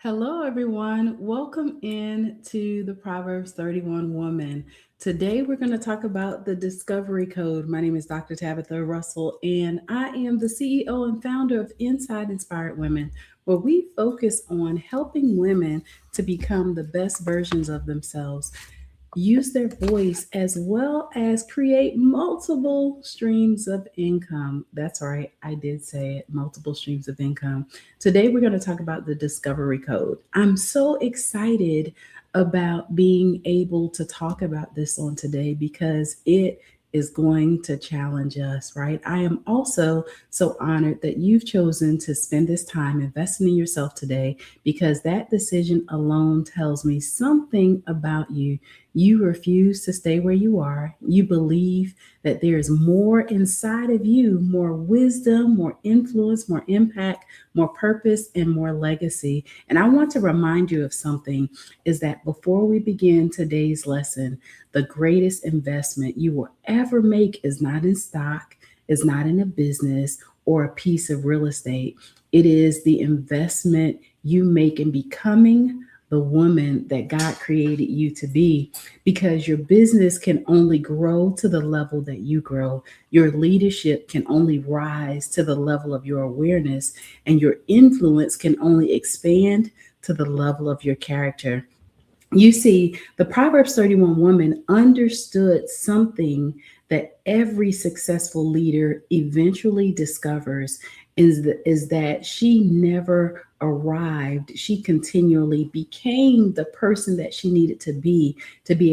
Hello, everyone. Welcome in to the Proverbs 31 Woman. Today, we're going to talk about the Discovery Code. My name is Dr. Tabitha Russell, and I am the CEO and founder of Inside Inspired Women, where we focus on helping women to become the best versions of themselves, use their voice, as well as create multiple streams of income. That's right, I did say it, multiple streams of income. Today, we're going to talk about the Discovery Code. I'm so excited about being able to talk about this on today because it is going to challenge us, right? I am also so honored that you've chosen to spend this time investing in yourself today because that decision alone tells me something about you. You refuse to stay where you are. You believe that there is more inside of you, more wisdom, more influence, more impact, more purpose, and more legacy. And I want to remind you of something is that before we begin today's lesson, the greatest investment you will ever make is not in stock, is not in a business or a piece of real estate. It is the investment you make in becoming the woman that God created you to be, because your business can only grow to the level that you grow. Your leadership can only rise to the level of your awareness, and your influence can only expand to the level of your character. You see, the Proverbs 31 woman understood something that every successful leader eventually discovers is that she never arrived. She continually became the person that she needed to be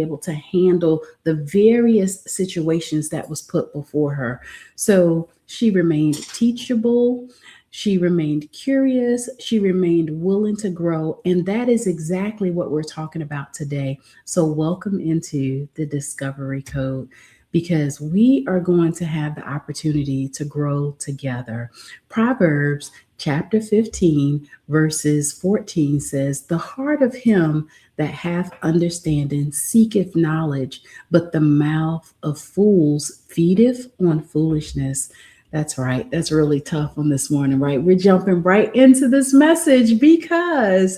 able to handle the various situations that was put before her. So she remained teachable, she remained curious. She remained willing to grow. And that is exactly what we're talking about today. So, welcome into the Discovery Code because we are going to have the opportunity to grow together. Proverbs chapter 15, verses 14 says, "The heart of him that hath understanding seeketh knowledge, but the mouth of fools feedeth on foolishness." That's right. That's really tough on this morning, right? We're jumping right into this message because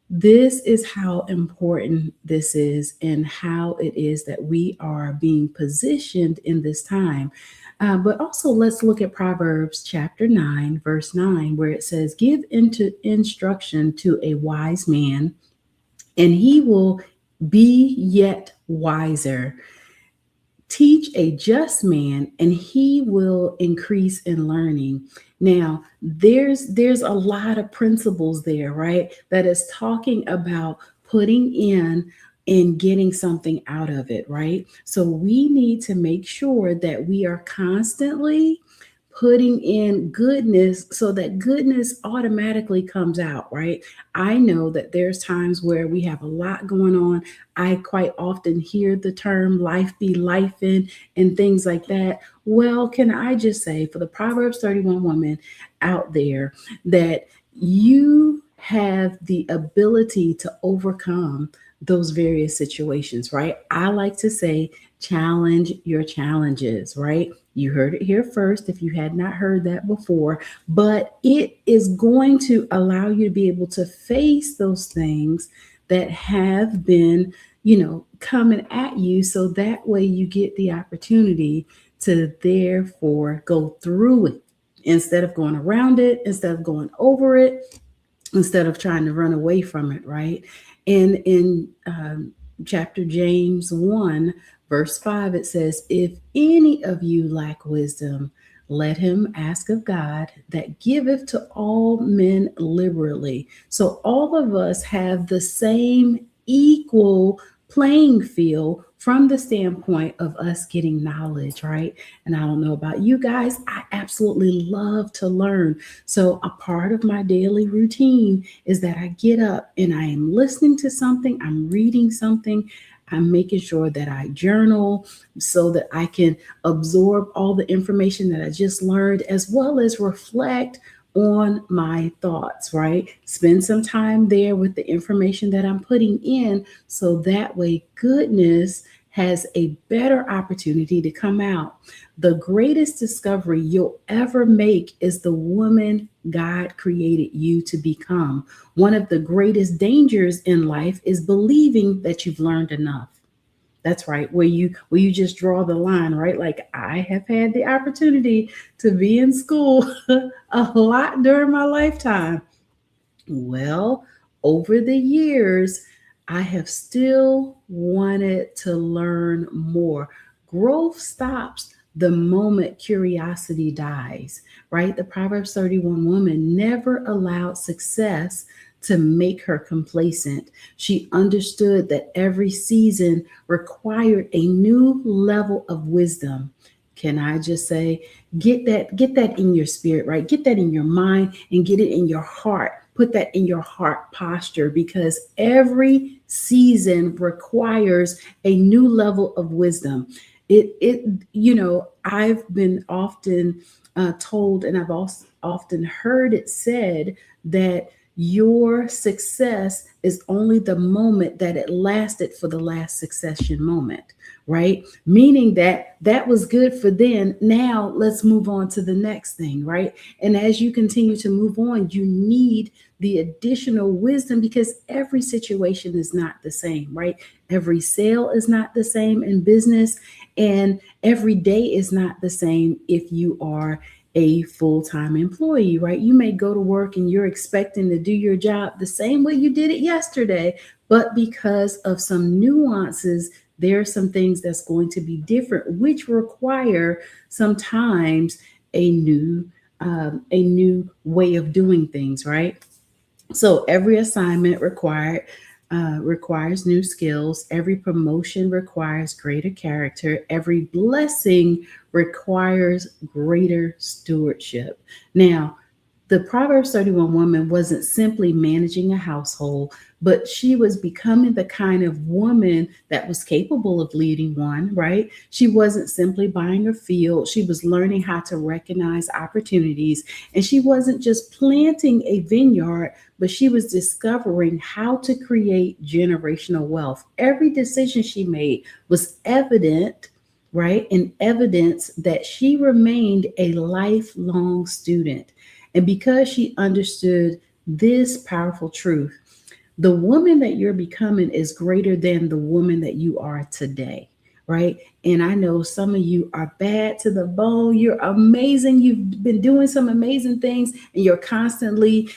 this is how important this is and how it is that we are being positioned in this time. But also, let's look at Proverbs chapter 9, verse 9, where it says, "Give into instruction to a wise man, and he will be yet wiser. Teach a just man and he will increase in learning." Now there's a lot of principles there, right, that is talking about putting in and getting something out of it, right? So we need to make sure that we are constantly putting in goodness so that goodness automatically comes out, right? I know that there's times where we have a lot going on. I quite often hear the term life be lifing and things like that. Well, can I just say for the Proverbs 31 woman out there that you have the ability to overcome those various situations, right? I like to say, challenge your challenges, right? You heard it here first if you had not heard that before, but it is going to allow you to be able to face those things that have been, coming at you. So that way you get the opportunity to therefore go through it instead of going around it, instead of going over it, instead of trying to run away from it, right? And in chapter James 1, verse 5, it says, "If any of you lack wisdom, let him ask of God that giveth to all men liberally." So all of us have the same equal playing field from the standpoint of us getting knowledge, right? And I don't know about you guys, I absolutely love to learn. So a part of my daily routine is that I get up and I am listening to something, I'm reading something, I'm making sure that I journal so that I can absorb all the information that I just learned, as well as reflect on my thoughts, right? Spend some time there with the information that I'm putting in so that way goodness has a better opportunity to come out. The greatest discovery you'll ever make is the woman God created you to become. One of the greatest dangers in life is believing that you've learned enough. That's right. Where you just draw the line, right? Like I have had the opportunity to be in school a lot during my lifetime. Well, over the years, I have still wanted to learn more. Growth stops the moment curiosity dies, right? The Proverbs 31 woman never allowed success to make her complacent. She understood that every season required a new level of wisdom. Can I just say, get that in your spirit, right? Get that in your mind and get it in your heart. Put that in your heart posture because every season requires a new level of wisdom. I've been often told, and I've also often heard it said that your success is only the moment that it lasted for the last succession moment, right? Meaning that that was good for then. Now let's move on to the next thing, right? And as you continue to move on, you need the additional wisdom because every situation is not the same, right? Every sale is not the same in business, and every day is not the same if you are a full time employee, right? You may go to work and you're expecting to do your job the same way you did it yesterday, but because of some nuances, there are some things that's going to be different, which require sometimes a new way of doing things, right? So every assignment requires new skills. Every promotion requires greater character. Every blessing requires greater stewardship. Now, the Proverbs 31 woman wasn't simply managing a household, but she was becoming the kind of woman that was capable of leading one, right? She wasn't simply buying a field, she was learning how to recognize opportunities. And she wasn't just planting a vineyard, but she was discovering how to create generational wealth. Every decision she made was evident, right? And evidence that she remained a lifelong student. And because she understood this powerful truth, the woman that you're becoming is greater than the woman that you are today, right? And I know some of you are bad to the bone. You're amazing. You've been doing some amazing things, and you're constantly,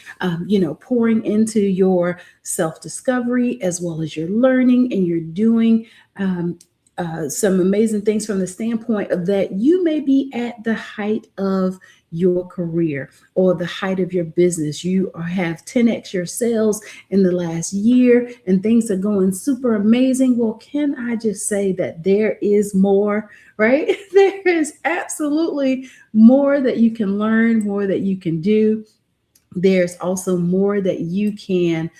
pouring into your self discovery as well as your learning, and you're doing some amazing things from the standpoint of that you may be at the height of your career or the height of your business. You have 10x your sales in the last year and things are going super amazing. Well, can I just say that there is more, right? There is absolutely more that you can learn, more that you can do. There's also more that you can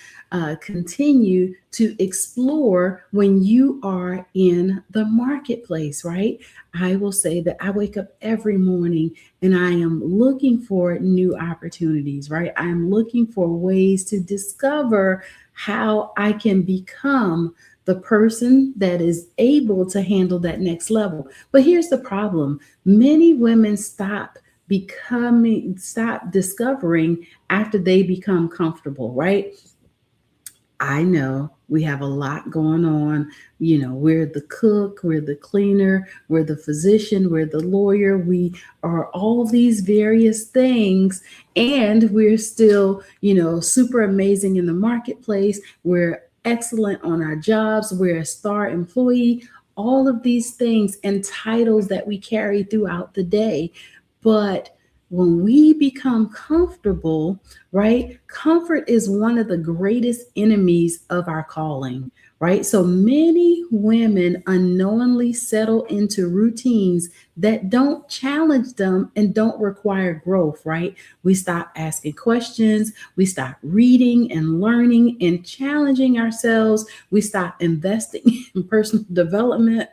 continue to explore when you are in the marketplace, right? I will say that I wake up every morning and I am looking for new opportunities, right? I'm looking for ways to discover how I can become the person that is able to handle that next level. But here's the problem: many women stop discovering after they become comfortable, right? I know we have a lot going on. We're the cook, we're the cleaner, we're the physician, we're the lawyer, we are all these various things, and we're still, super amazing in the marketplace. We're excellent on our jobs, we're a star employee, all of these things and titles that we carry throughout the day. But when we become comfortable, right? Comfort is one of the greatest enemies of our calling, right? So many women unknowingly settle into routines that don't challenge them and don't require growth, right? We stop asking questions, we stop reading and learning and challenging ourselves, we stop investing in personal development,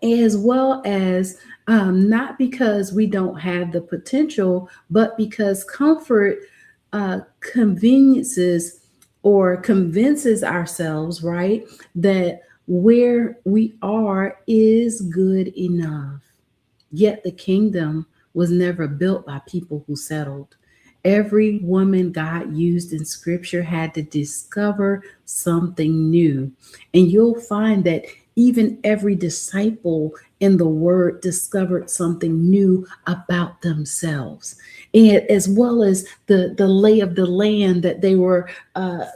as well as not because we don't have the potential, but because comfort conveniences or convinces ourselves, right, that Where we are is good enough. Yet the kingdom was never built by people who settled. Every woman God used in scripture had to discover something new. And you'll find that even every disciple in the word discovered something new about themselves. And as well as the lay of the land that they were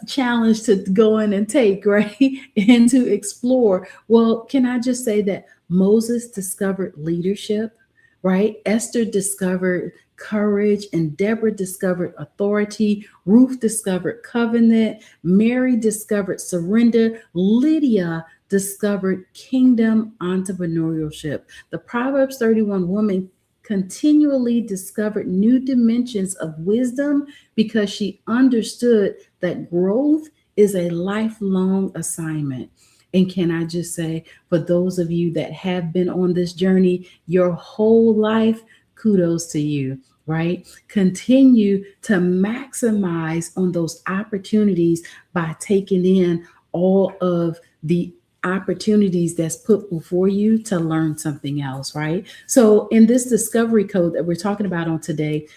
challenged to go in and take, right? And to explore. Well, can I just say that Moses discovered leadership, right? Esther discovered courage, and Deborah discovered authority. Ruth discovered covenant. Mary discovered surrender. Lydia discovered kingdom entrepreneurship. The Proverbs 31 woman continually discovered new dimensions of wisdom because she understood that growth is a lifelong assignment. And can I just say, for those of you that have been on this journey your whole life, kudos to you, right? Continue to maximize on those opportunities by taking in all of the opportunities that's put before you to learn something else, right? So, in this discovery code that we're talking about on today,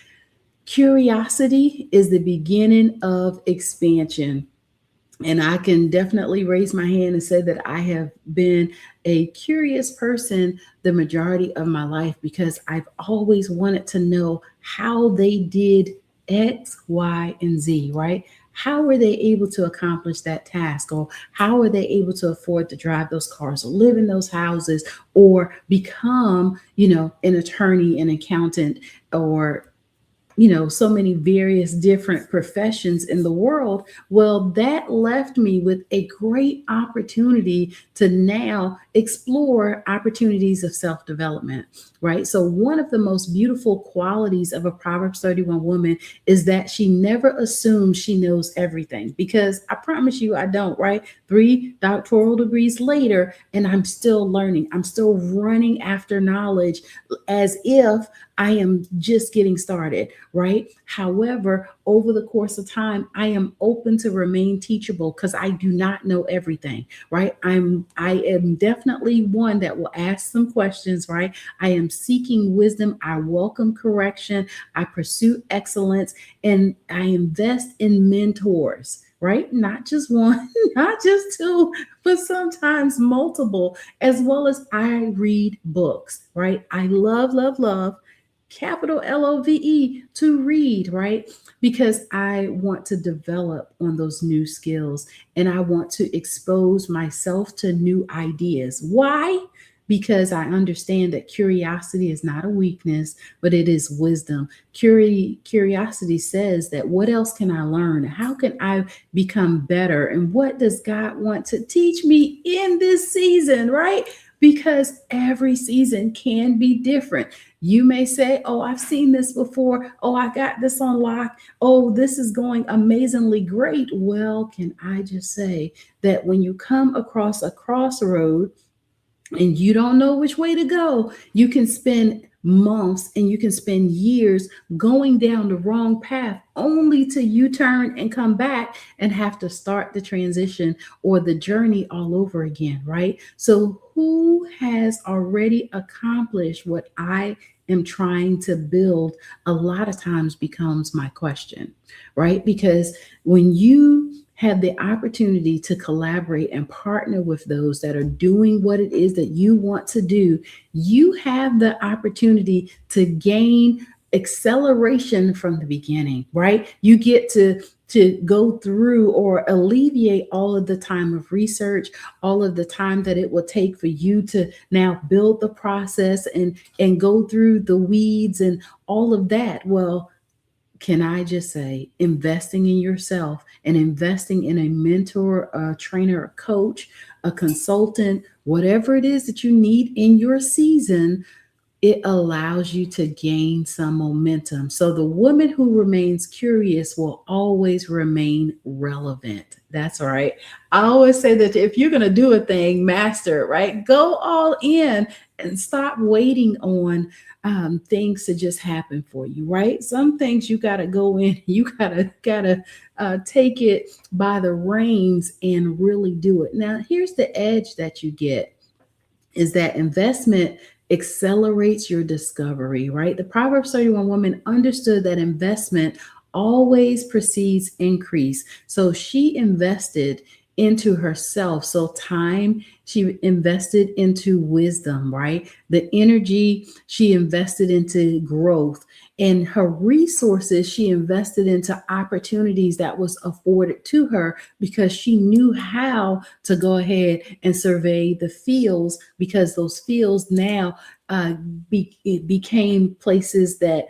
curiosity is the beginning of expansion. And I can definitely raise my hand and say that I have been a curious person the majority of my life because I've always wanted to know how they did X, Y, and Z, right? How were they able to accomplish that task? Or how are they able to afford to drive those cars or live in those houses or become, an attorney, an accountant, or so many various different professions in the world. Well, that left me with a great opportunity to now explore opportunities of self development, right? So, one of the most beautiful qualities of a Proverbs 31 woman is that she never assumes she knows everything, because I promise you, I don't, right? 3 doctoral degrees later, and I'm still learning, I'm still running after knowledge as if I am just getting started, right? However, over the course of time, I am open to remain teachable because I do not know everything, right? I am definitely one that will ask some questions, right? I am seeking wisdom, I welcome correction, I pursue excellence, and I invest in mentors. Right? Not just one, not just two, but sometimes multiple, as well as I read books, right? I love, love, love, capital LOVE, to read, right? Because I want to develop on those new skills and I want to expose myself to new ideas. Why? Because I understand that curiosity is not a weakness, but it is wisdom. Curiosity says that what else can I learn? How can I become better? And what does God want to teach me in this season, right? Because every season can be different. You may say, oh, I've seen this before. Oh, I got this on lock. Oh, this is going amazingly great. Well, can I just say that when you come across a crossroad and you don't know which way to go, you can spend months and you can spend years going down the wrong path only to U turn and come back and have to start the transition or the journey all over again, right? So, who has already accomplished what I am trying to build? A lot of times becomes my question, right? Because when you have the opportunity to collaborate and partner with those that are doing what it is that you want to do, you have the opportunity to gain acceleration from the beginning, right? You get to go through or alleviate all of the time of research, all of the time that it will take for you to now build the process and go through the weeds and all of that. Well, can I just say, investing in yourself and investing in a mentor, a trainer, a coach, a consultant, whatever it is that you need in your season, it allows you to gain some momentum. So the woman who remains curious will always remain relevant. That's right. I always say that if you're going to do a thing, master it, right? Go all in and stop waiting on things to just happen for you, right? Some things you got to go in, you gotta take it by the reins and really do it. Now, here's the edge that you get is that investment accelerates your discovery, right? The Proverbs 31 woman understood that investment always precedes increase. So she invested into herself. So time, she invested into wisdom, right? The energy she invested into growth, and her resources she invested into opportunities that was afforded to her because she knew how to go ahead and survey the fields, because those fields now uh, it became places that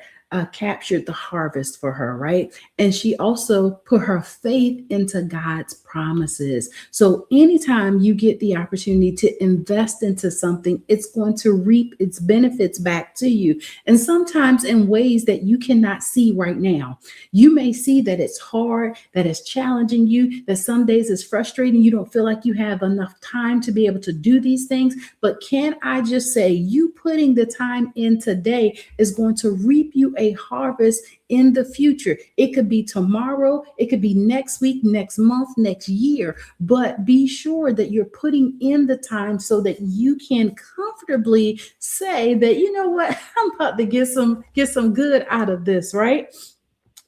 captured the harvest for her, right? And she also put her faith into God's promises. So anytime you get the opportunity to invest into something, it's going to reap its benefits back to you. And sometimes in ways that you cannot see right now. You may see that it's hard, that it's challenging you, that some days it's frustrating. You don't feel like you have enough time to be able to do these things. But can I just say, you putting the time in today is going to reap you a harvest in the future. It could be tomorrow, it could be next week, next month, next year, but be sure that you're putting in the time so that you can comfortably say that, you know what, I'm about to get some good out of this, right?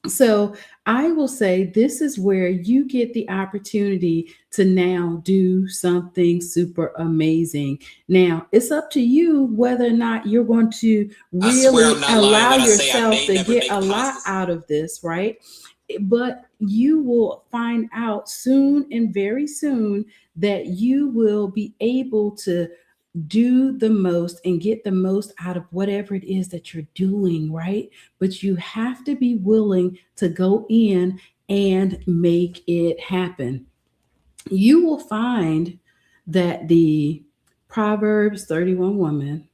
So I will say this is where you get the opportunity to now do something super amazing. Now, it's up to you whether or not you're going to I swear I'm really not lying allow when I say I yourself may to never get make a a lot positive. out of this, right? But you will find out soon and very soon that you will be able to do the most and get the most out of whatever it is that you're doing, right? But you have to be willing to go in and make it happen. You will find that the Proverbs 31 woman,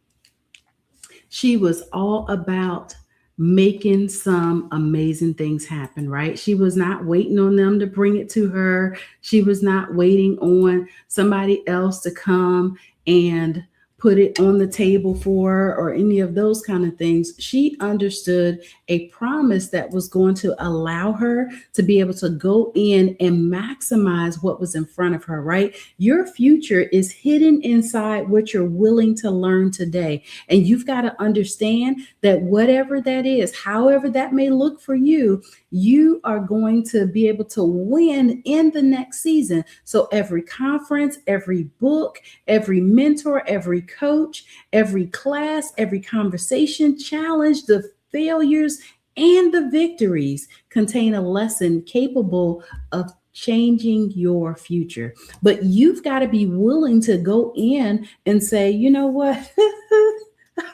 she was all about making some amazing things happen, right? She was not waiting on them to bring it to her. She was not waiting on somebody else to come and put it on the table for her or any of those kind of things. She understood a promise that was going to allow her to be able to go in and maximize what was in front of her, right? Your future is hidden inside what you're willing to learn today. And you've got to understand that whatever that is, however that may look for you, you are going to be able to win in the next season. So every conference, every book, every mentor, every coach, every class, every conversation, challenge, the failures and the victories contain a lesson capable of changing your future. But you've got to be willing to go in and say, you know what?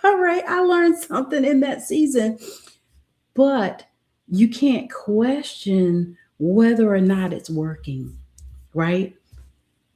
All right, I learned something in that season, but you can't question whether or not it's working, right?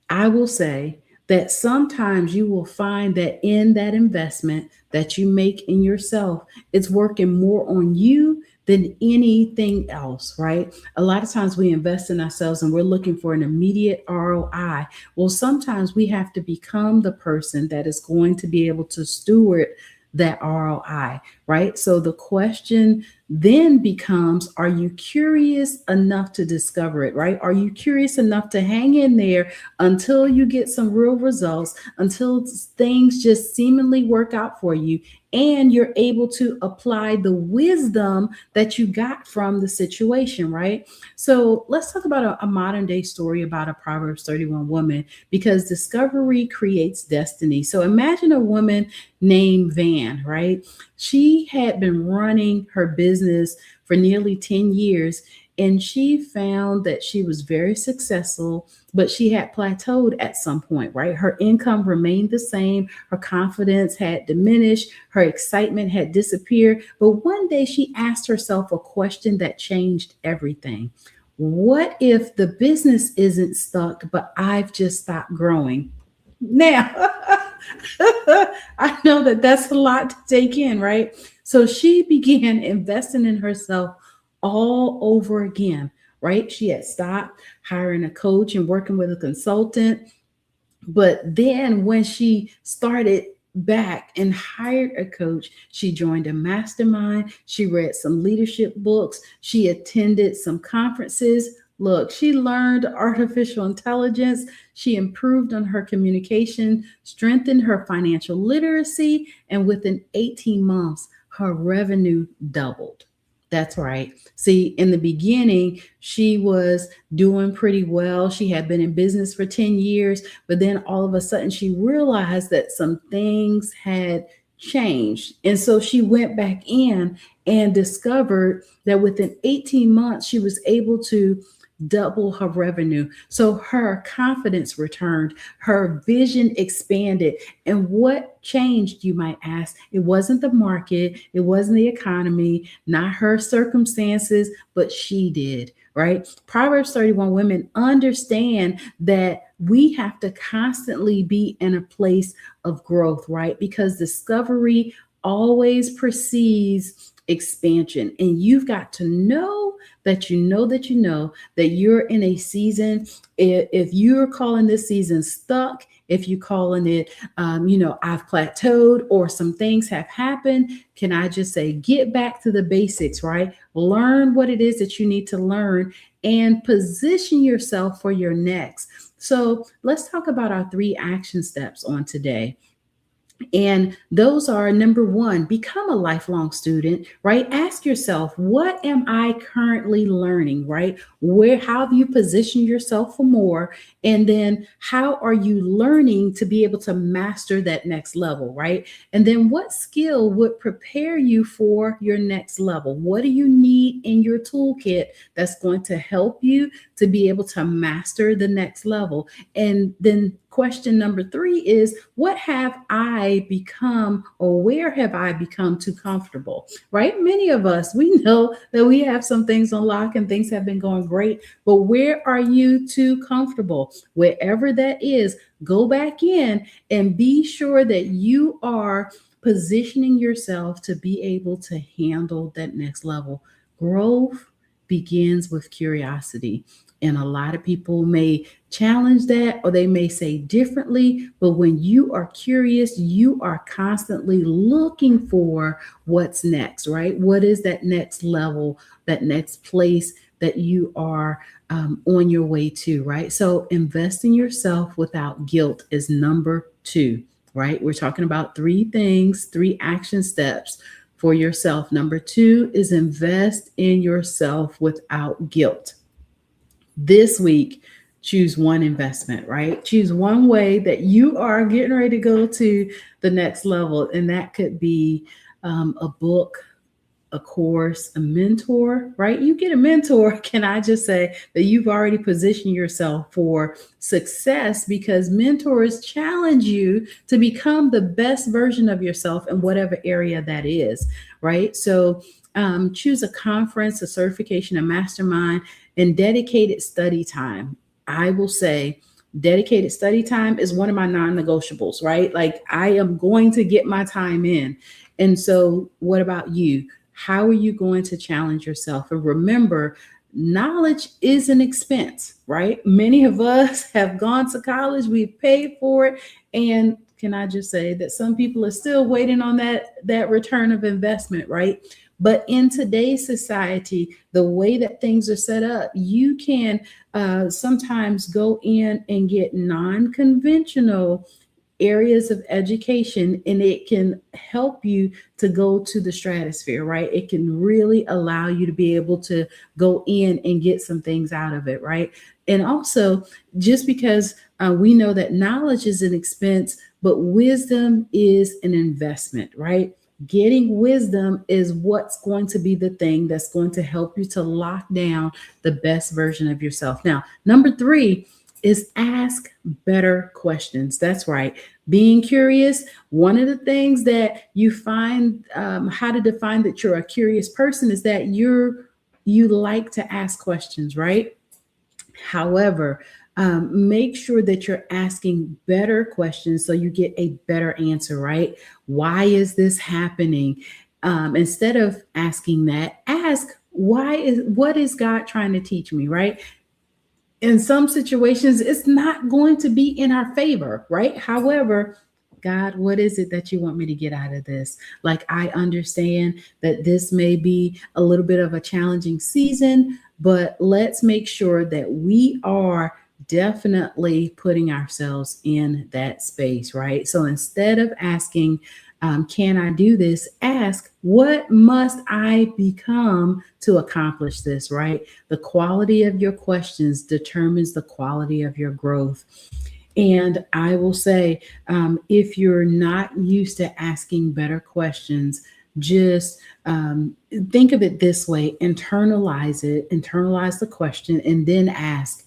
I will say that sometimes you will find that in that investment that you make in yourself, it's working more on you than anything else, right? A lot of times we invest in ourselves and we're looking for an immediate ROI. Well, sometimes we have to become the person that is going to be able to steward that ROI, right? So the question then becomes, are you curious enough to discover it, right? Are you curious enough to hang in there until you get some real results, until things just seemingly work out for you and you're able to apply the wisdom that you got from the situation, right? So let's talk about a modern day story about a Proverbs 31 woman, because discovery creates destiny. So imagine a woman named Van, right? She had been running her business for nearly 10 years, and she found that she was very successful, but she had plateaued at some point, right? Her income remained the same, her confidence had diminished, her excitement had disappeared. But one day she asked herself a question that changed everything. What if the business isn't stuck, but I've just stopped growing? Now, I know that that's a lot to take in, right? So she began investing in herself all over again, right? She had stopped hiring a coach and working with a consultant, but then when she started back and hired a coach, she joined a mastermind. She read some leadership books. She attended some conferences. Look, she learned artificial intelligence. She improved on her communication, strengthened her financial literacy, and within 18 months, her revenue doubled. That's right. See, in the beginning, she was doing pretty well. She had been in business for 10 years, but then all of a sudden she realized that some things had changed. And so she went back in and discovered that within 18 months, she was able to double her revenue. So her confidence returned, her vision expanded. And what changed, you might ask? It wasn't the market, it wasn't the economy, not her circumstances, but she did, right? Proverbs 31 women understand that we have to constantly be in a place of growth, right? Because discovery always precedes expansion. And you've got to know that that you're in a season. If you're calling this season stuck, if you're calling it, I've plateaued or some things have happened, can I just say, get back to the basics, right? Learn what it is that you need to learn and position yourself for your next. So let's talk about our 3 action steps on today. And those are: number one, become a lifelong student, right? Ask yourself, what am I currently learning, right? How have you positioned yourself for more? And then how are you learning to be able to master that next level, right? And then what skill would prepare you for your next level? What do you need in your toolkit that's going to help you to be able to master the next level? And then question number 3 is, what have I become, or where have I become too comfortable? Right? Many of us, we know that we have some things on lock and things have been going great, but where are you too comfortable? Wherever that is, go back in and be sure that you are positioning yourself to be able to handle that next level. Growth begins with curiosity. And a lot of people may challenge that or they may say differently, but when you are curious, you are constantly looking for what's next, right? What is that next level, that next place that you are on your way to, right? So invest in yourself without guilt is number 2, right? We're talking about 3 things, 3 action steps for yourself. Number 2 is invest in yourself without guilt. This week, choose one investment, right? Choose one way that you are getting ready to go to the next level. And that could be a book, a course, a mentor, right? You get a mentor. Can I just say that you've already positioned yourself for success, because mentors challenge you to become the best version of yourself in whatever area that is, right? So choose a conference, a certification, a mastermind, and dedicated study time. I will say, dedicated study time is one of my non-negotiables, right? Like, I am going to get my time in. And so what about you? How are you going to challenge yourself? And remember, knowledge is an expense, right? Many of us have gone to college, we've paid for it. And can I just say that some people are still waiting on that return of investment, right? But in today's society, the way that things are set up, you can sometimes go in and get non conventional areas of education, and it can help you to go to the stratosphere, right? It can really allow you to be able to go in and get some things out of it, right? And also, just because we know that knowledge is an expense, but wisdom is an investment, right? Getting wisdom is what's going to be the thing that's going to help you to lock down the best version of yourself. Now, number 3 is ask better questions. That's right. Being curious. One of the things that you find, how to define that you're a curious person, is that you like to ask questions, right? However, Make sure that you're asking better questions so you get a better answer, right? Why is this happening? Instead of asking that, ask what is God trying to teach me, right? In some situations, it's not going to be in our favor, right? However, God, what is it that you want me to get out of this? Like, I understand that this may be a little bit of a challenging season, but let's make sure that we are definitely putting ourselves in that space, right? So instead of asking, can I do this? Ask, what must I become to accomplish this, right? The quality of your questions determines the quality of your growth. And I will say, if you're not used to asking better questions, just think of it this way, internalize the question, and then ask,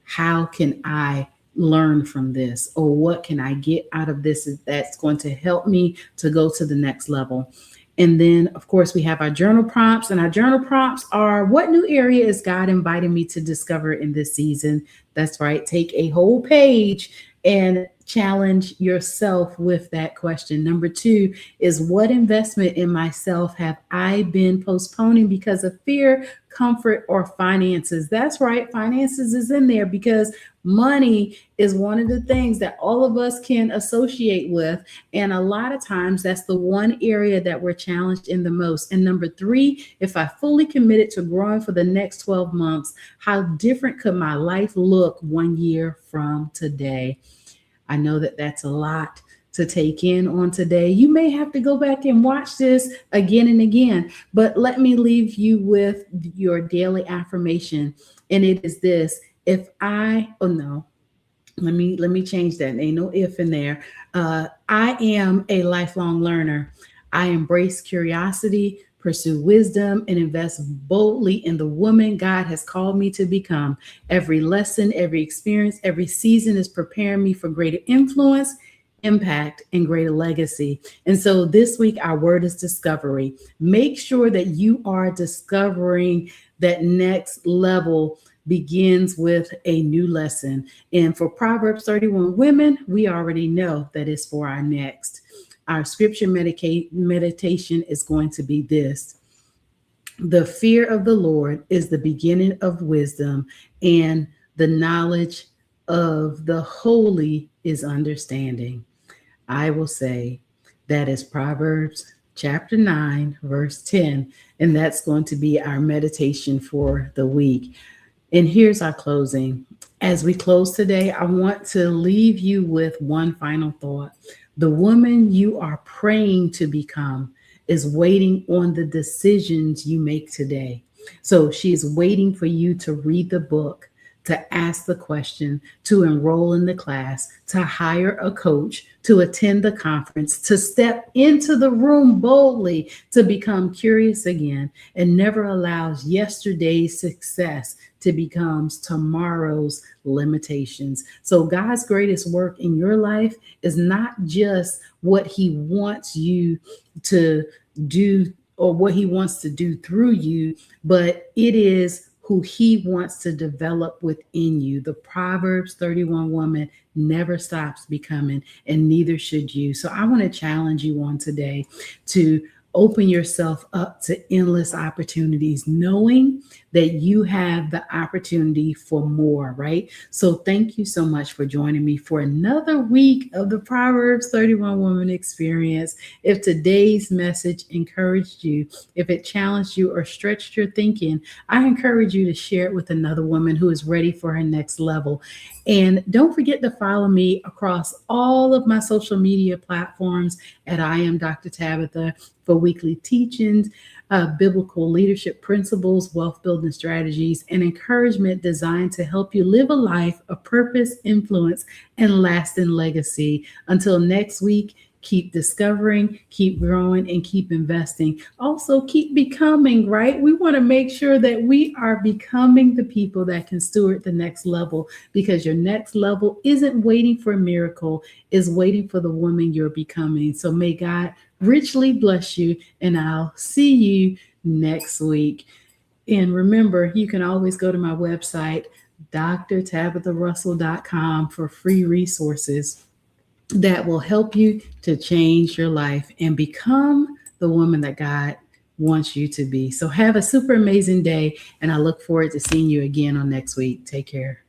how can I learn from this? Or what can I get out of this that's going to help me to go to the next level? And then, of course, we have our journal prompts, and our journal prompts are, what new area is God inviting me to discover in this season? That's right. Take a whole page and challenge yourself with that question. Number two is, what investment in myself have I been postponing because of fear, comfort, or finances? That's right. Finances is in there because money is one of the things that all of us can associate with. And a lot of times that's the one area that we're challenged in the most. And number three, if I fully committed to growing for the next 12 months, how different could my life look 1 year from today? I know that that's a lot to take in on today. You may have to go back and watch this again and again, but let me leave you with your daily affirmation. And it is this: if I, oh no, let me change that. Ain't no if in there. I am a lifelong learner. I embrace curiosity, pursue wisdom, and invest boldly in the woman God has called me to become. Every lesson, every experience, every season is preparing me for greater influence, impact, and greater legacy. And so this week, our word is discovery. Make sure that you are discovering that next level begins with a new lesson. And for Proverbs 31 women, we already know that it's for our next. Our scripture meditation is going to be this: the fear of the Lord is the beginning of wisdom, and the knowledge of the holy is understanding. I will say that is Proverbs chapter 9, verse 10, and that's going to be our meditation for the week. And here's our closing. As we close today, I want to leave you with one final thought. The woman you are praying to become is waiting on the decisions you make today. So she is waiting for you to read the book, to ask the question, to enroll in the class, to hire a coach, to attend the conference, to step into the room boldly, to become curious again, and never allows yesterday's success to become tomorrow's limitations. So God's greatest work in your life is not just what he wants you to do or what he wants to do through you, but it is who he wants to develop within you. The Proverbs 31 woman never stops becoming, and neither should you. So I want to challenge you on today to open yourself up to endless opportunities, knowing that you have the opportunity for more, right? So thank you so much for joining me for another week of the Proverbs 31 Woman Experience. If today's message encouraged you, if it challenged you or stretched your thinking, I encourage you to share it with another woman who is ready for her next level. And don't forget to follow me across all of my social media platforms at I Am Dr. Tabitha for weekly teachings, biblical leadership principles, wealth building strategies, and encouragement designed to help you live a life of purpose, influence, and lasting legacy. Until next week, keep discovering, keep growing, and keep investing. Also, keep becoming, right? We want to make sure that we are becoming the people that can steward the next level, because your next level isn't waiting for a miracle, is waiting for the woman you're becoming. So may God richly bless you, and I'll see you next week. And remember, you can always go to my website, drtabitharussell.com for free resources that will help you to change your life and become the woman that God wants you to be. So have a super amazing day, and I look forward to seeing you again on next week. Take care.